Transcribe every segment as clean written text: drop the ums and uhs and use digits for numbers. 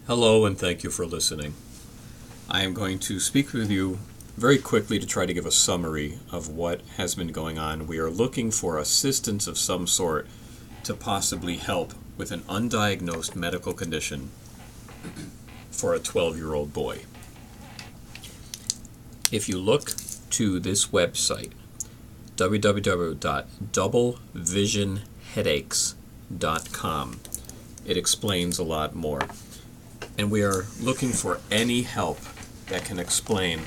Hello and thank you for listening. I am going to speak with you very quickly to try to give a summary of what has been going on. We are looking for assistance of some sort to possibly help with an undiagnosed medical condition for a 12-year-old boy. If you look to this website, www.DoubleVisionHeadaches.com, it explains a lot more. And we are looking for any help that can explain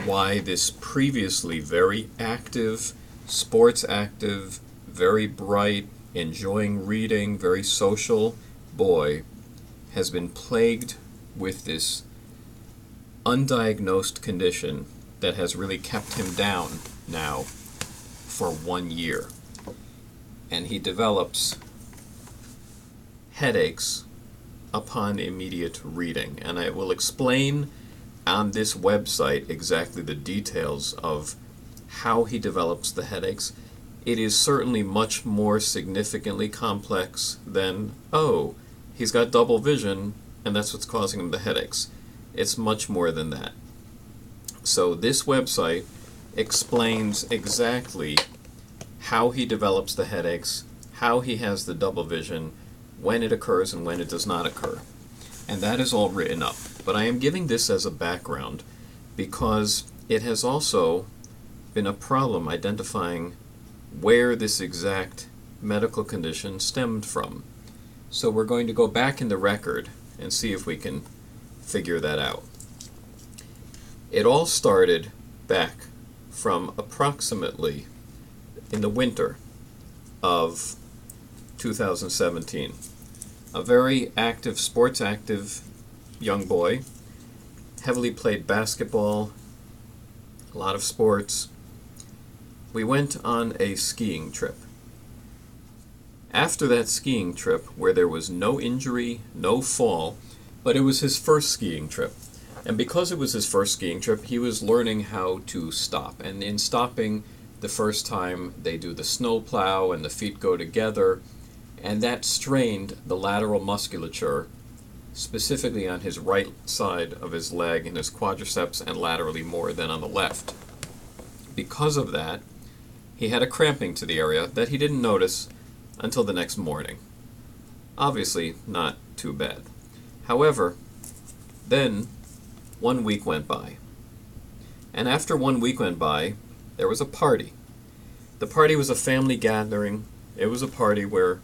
why this previously very active, sports active, very bright, enjoying reading, very social boy has been plagued with this undiagnosed condition that has really kept him down now for 1 year. And he develops headaches upon immediate reading. And I will explain on this website exactly the details of how he develops the headaches. It is certainly much more significantly complex than, oh, he's got double vision and that's what's causing him the headaches. It's much more than that. So this website explains exactly how he develops the headaches, how he has the double vision, when it occurs and when it does not occur. And that is all written up. But I am giving this as a background because it has also been a problem identifying where this exact medical condition stemmed from. So we're going to go back in the record and see if we can figure that out. It all started back from approximately in the winter of 2017. A very active, sports active young boy, heavily played basketball, a lot of sports. We went on a skiing trip. After that skiing trip, where there was no injury, no fall, but it was his first skiing trip. And because it was his first skiing trip, he was learning how to stop. And in stopping the first time, they do the snow plow and the feet go together. And that strained the lateral musculature, specifically on his right side of his leg and his quadriceps, and laterally more than on the left. Because of that, he had a cramping to the area that he didn't notice until the next morning. Obviously, not too bad. However, then 1 week went by. And after 1 week went by, there was a party. The party was a family gathering. It was a party where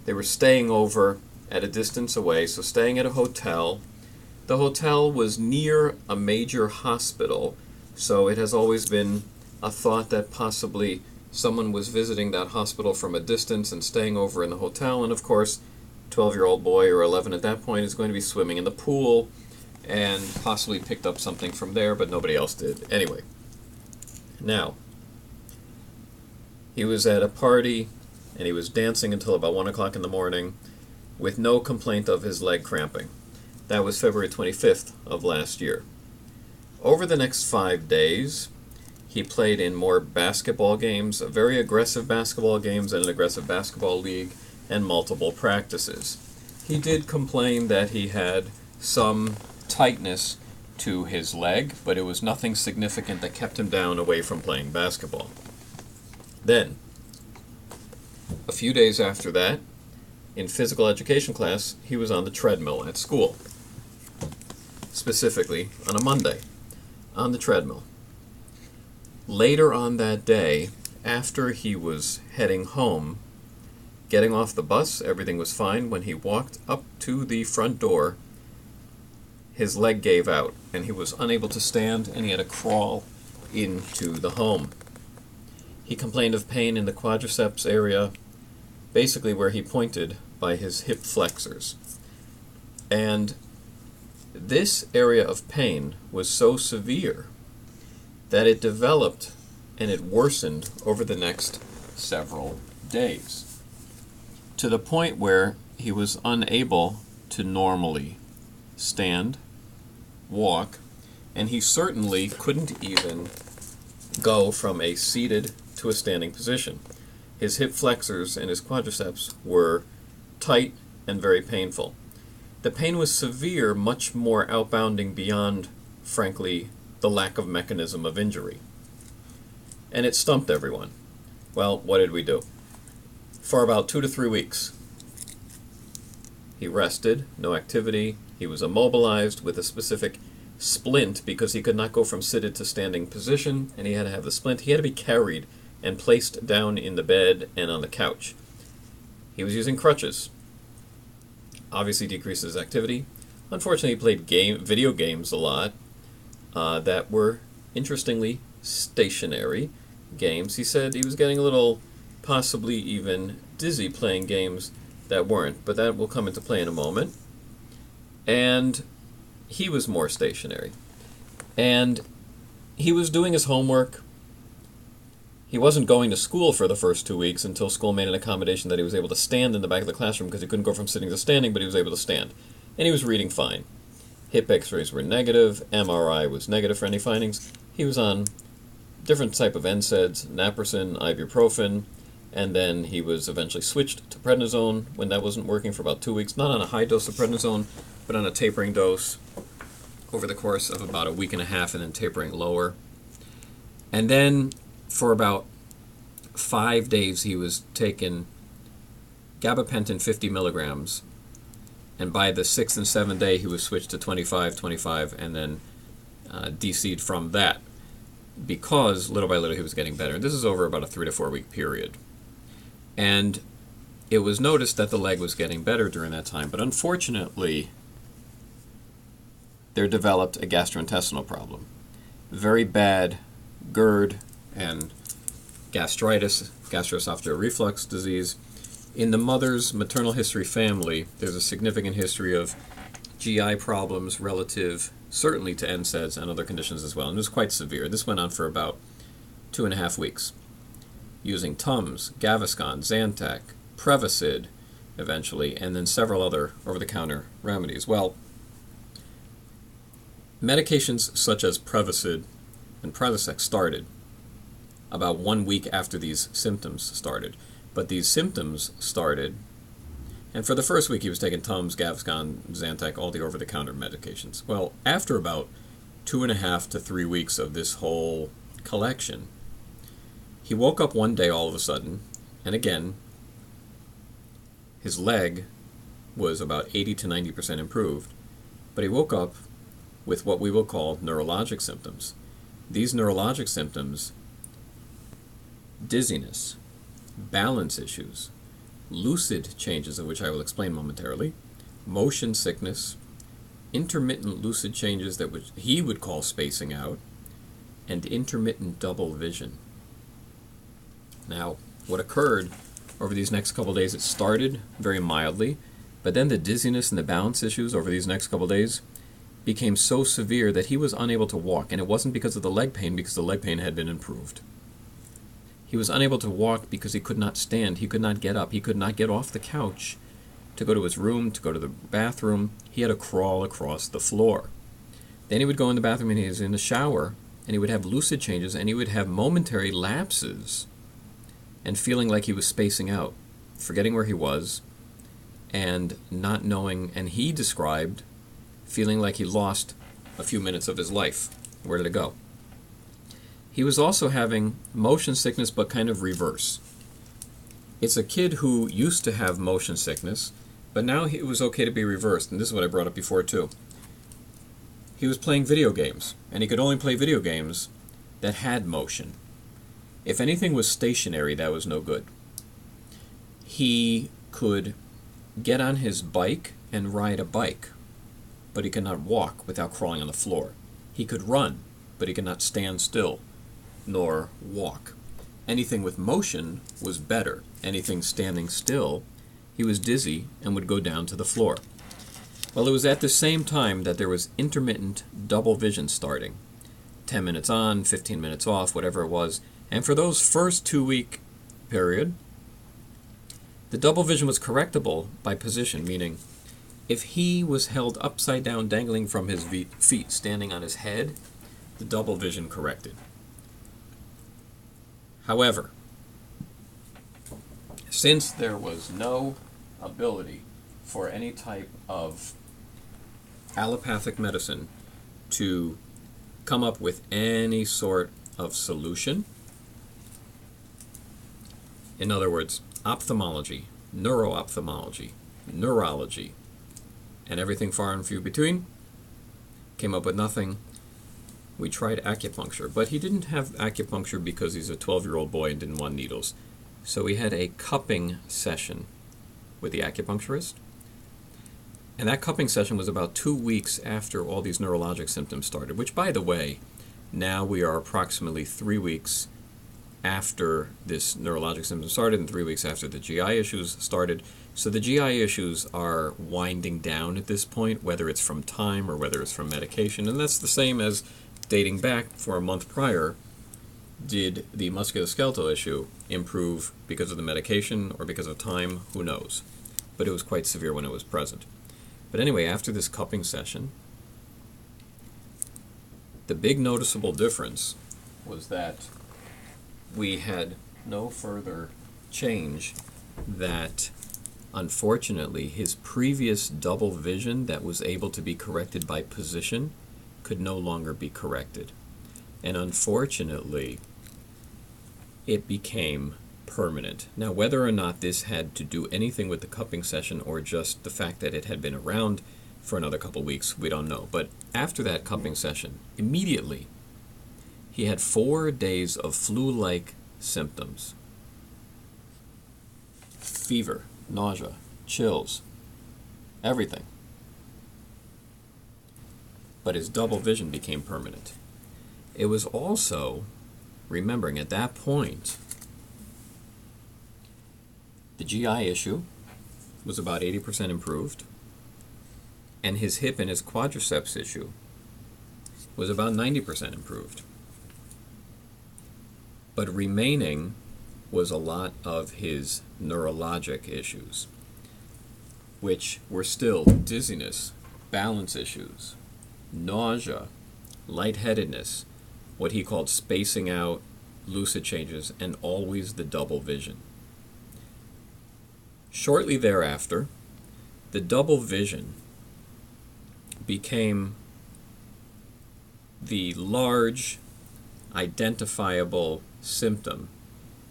they were staying over at a distance away, so staying at a hotel. The hotel was near a major hospital, so it has always been a thought that possibly someone was visiting that hospital from a distance and staying over in the hotel, and of course, 12-year-old boy or 11 at that point is going to be swimming in the pool and possibly picked up something from there, but nobody else did. Anyway, now, he was at a party and he was dancing until about 1 o'clock in the morning with no complaint of his leg cramping. That was February 25th of last year. Over the next 5 days, he played in more basketball games, very aggressive basketball games and an aggressive basketball league, and multiple practices. He did complain that he had some tightness to his leg, but it was nothing significant that kept him down away from playing basketball. Then, a few days after that, in physical education class, he was on the treadmill at school. Specifically, on a Monday, on the treadmill. Later on that day, after he was heading home, getting off the bus, everything was fine. When he walked up to the front door, his leg gave out, and he was unable to stand, and he had to crawl into the home. He complained of pain in the quadriceps area, basically where he pointed by his hip flexors. And this area of pain was so severe that it developed and it worsened over the next several days, to the point where he was unable to normally stand, walk, and he certainly couldn't even go from a seated to a standing position. His hip flexors and his quadriceps were tight and very painful. The pain was severe, much more outbounding beyond, frankly, the lack of mechanism of injury. And it stumped everyone. Well, what did we do? For about 2 to 3 weeks, he rested, no activity. He was immobilized with a specific splint because he could not go from seated to standing position, and he had to have the splint. He had to be carried and placed down in the bed and on the couch. He was using crutches. Obviously decreases activity. Unfortunately, he played video games a lot that were, interestingly, stationary games. He said he was getting a little, possibly even dizzy playing games that weren't, but that will come into play in a moment. And he was more stationary. And he was doing his homework. He wasn't going to school for the first 2 weeks until school made an accommodation that he was able to stand in the back of the classroom because he couldn't go from sitting to standing, but he was able to stand. And he was reading fine. Hip x-rays were negative. MRI was negative for any findings. He was on different type of NSAIDs, naproxen, ibuprofen, and then he was eventually switched to prednisone when that wasn't working for about 2 weeks. Not on a high dose of prednisone, but on a tapering dose over the course of about a week and a half, and then tapering lower. And then for about 5 days he was taking gabapentin 50 milligrams, and by the 6th and 7th day he was switched to 25, and then DC'd from that, because little by little he was getting better. And this is over about a 3 to 4 week period. And it was noticed that the leg was getting better during that time, but unfortunately there developed a gastrointestinal problem. Very bad GERD and gastritis, gastroesophageal reflux disease. In the mother's maternal history family, there's a significant history of GI problems relative, certainly to NSAIDs and other conditions as well, and it was quite severe. This went on for about 2.5 weeks, using Tums, Gaviscon, Zantac, Prevacid, eventually, and then several other over-the-counter remedies. Well, medications such as Prevacid and Prilosec started about 1 week after these symptoms started. But these symptoms started, and for the first week he was taking Tums, Gaviscon, Zantac, all the over-the-counter medications. Well, after about 2.5 to 3 weeks of this whole collection, he woke up one day all of a sudden, and again, his leg was about 80 to 90% improved, but he woke up with what we will call neurologic symptoms. These neurologic symptoms: dizziness, balance issues, lucid changes, of which I will explain momentarily, motion sickness, intermittent lucid changes that he would call spacing out, and intermittent double vision. Now, what occurred over these next couple days, it started very mildly, but then the dizziness and the balance issues over these next couple days became so severe that he was unable to walk, and it wasn't because of the leg pain, because the leg pain had been improved. He was unable to walk because he could not stand, he could not get up, he could not get off the couch to go to his room, to go to the bathroom. He had to crawl across the floor. Then he would go in the bathroom and he was in the shower, and he would have lucid changes, and he would have momentary lapses and feeling like he was spacing out, forgetting where he was, and not knowing, and he described feeling like he lost a few minutes of his life. Where did it go? He was also having motion sickness, but kind of reverse. It's a kid who used to have motion sickness, but now it was okay to be reversed, and this is what I brought up before too. He was playing video games, and he could only play video games that had motion. If anything was stationary, that was no good. He could get on his bike and ride a bike, but he could not walk without crawling on the floor. He could run, but he could not stand still nor walk. Anything with motion was better. Anything standing still, he was dizzy and would go down to the floor. Well, it was at the same time that there was intermittent double vision starting. 10 minutes on, 15 minutes off, whatever it was. And for those first 2-week period, the double vision was correctable by position, meaning if he was held upside down, dangling from his feet, standing on his head, the double vision corrected. However, since there was no ability for any type of allopathic medicine to come up with any sort of solution. In other words, ophthalmology, neuro-ophthalmology, neurology, and everything far and few between, came up with nothing. We tried acupuncture, but he didn't have acupuncture because he's a 12-year-old boy and didn't want needles. So we had a cupping session with the acupuncturist. And that cupping session was about 2 weeks after all these neurologic symptoms started, which, by the way, now we are approximately 3 weeks after this neurologic symptom started and 3 weeks after the GI issues started. So the GI issues are winding down at this point, whether it's from time or whether it's from medication. And that's the same as dating back for a month prior. Did the musculoskeletal issue improve because of the medication or because of time? Who knows? But it was quite severe when it was present. But anyway, after this cupping session, the big noticeable difference was that we had no further change, that unfortunately his previous double vision that was able to be corrected by position could no longer be corrected. And unfortunately, it became permanent. Now, whether or not this had to do anything with the cupping session or just the fact that it had been around for another couple weeks, we don't know. But after that cupping session, immediately, he had 4 days of flu-like symptoms. Fever, nausea, chills, everything. But his double vision became permanent. It was also, remembering at that point, the GI issue was about 80% improved, and his hip and his quadriceps issue was about 90% improved. But remaining was a lot of his neurologic issues, which were still dizziness, balance issues, nausea, lightheadedness, what he called spacing out, lucid changes, and always the double vision. Shortly thereafter, the double vision became the large, identifiable symptom,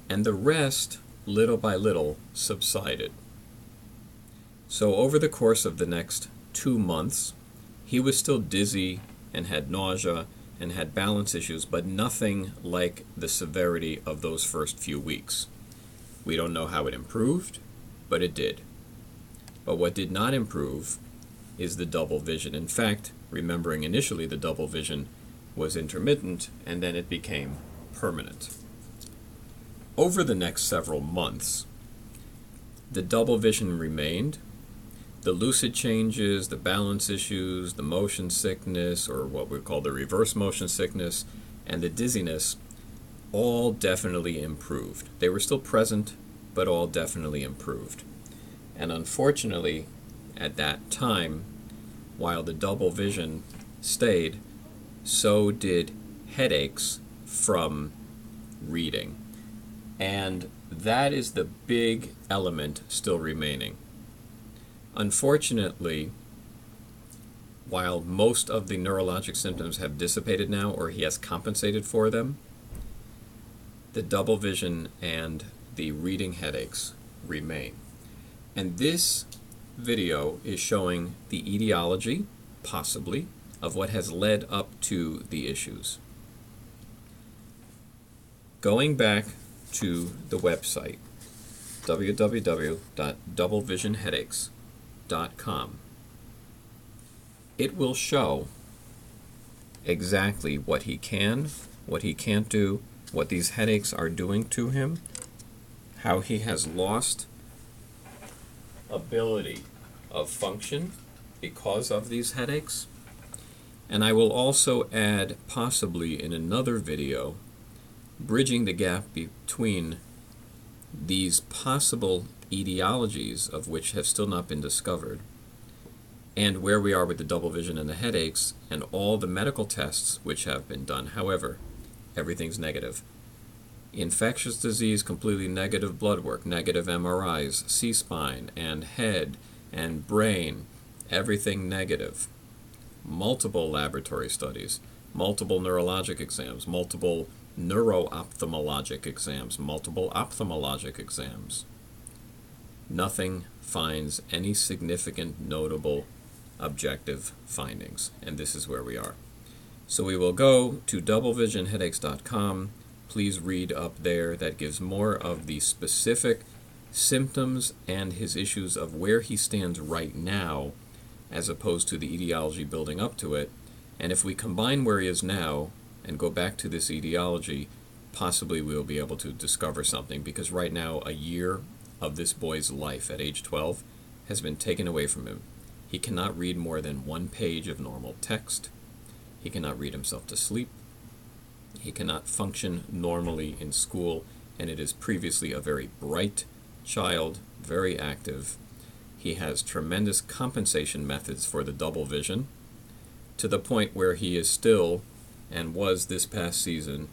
and the rest, little by little, subsided. So over the course of the next 2 months, he was still dizzy and had nausea and had balance issues, but nothing like the severity of those first few weeks. We don't know how it improved, but it did. But what did not improve is the double vision. In fact, remembering initially the double vision was intermittent, and then it became permanent. Over the next several months, the double vision remained. The lucid changes, the balance issues, the motion sickness, or what we call the reverse motion sickness, and the dizziness all definitely improved. They were still present, but all definitely improved. And unfortunately, at that time, while the double vision stayed, so did headaches from reading. And that is the big element still remaining. Unfortunately, while most of the neurologic symptoms have dissipated now, or he has compensated for them, the double vision and the reading headaches remain. And this video is showing the etiology, possibly, of what has led up to the issues. Going back to the website, www.DoubleVisionHeadaches.com, it will show exactly what he can, what he can't do, what these headaches are doing to him, how he has lost ability of function because of these headaches. And I will also add, possibly in another video, bridging the gap between these possible etiologies, of which have still not been discovered, and where we are with the double vision and the headaches, and all the medical tests which have been done. However, everything's negative. Infectious disease, completely negative blood work, negative MRIs, C-spine and head and brain, everything negative. multiple laboratory studies, multiple neurologic exams, multiple neuro-ophthalmologic exams, multiple ophthalmologic exams. Nothing finds any significant, notable, objective findings, and this is where we are. So we will go to DoubleVisionHeadaches.com. Please read up there. That gives more of the specific symptoms and his issues of where he stands right now, as opposed to the etiology building up to it. And if we combine where he is now and go back to this etiology, possibly we'll be able to discover something, because right now a year of this boy's life at age 12 has been taken away from him. He cannot read more than one page of normal text. He cannot read himself to sleep. He cannot function normally in school, and it is previously a very bright child, very active. He has tremendous compensation methods for the double vision, to the point where he is still, and was this past season,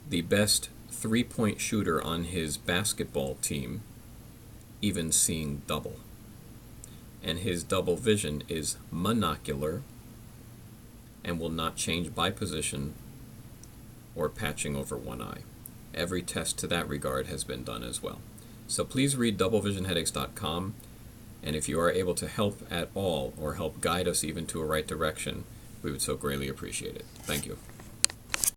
the best three-point shooter on his basketball team, even seeing double. And his double vision is monocular and will not change by position or patching over one eye. Every test to that regard has been done as well. So please read DoubleVisionHeadaches.com, and if you are able to help at all or help guide us even to a right direction, we would so greatly appreciate it. Thank you.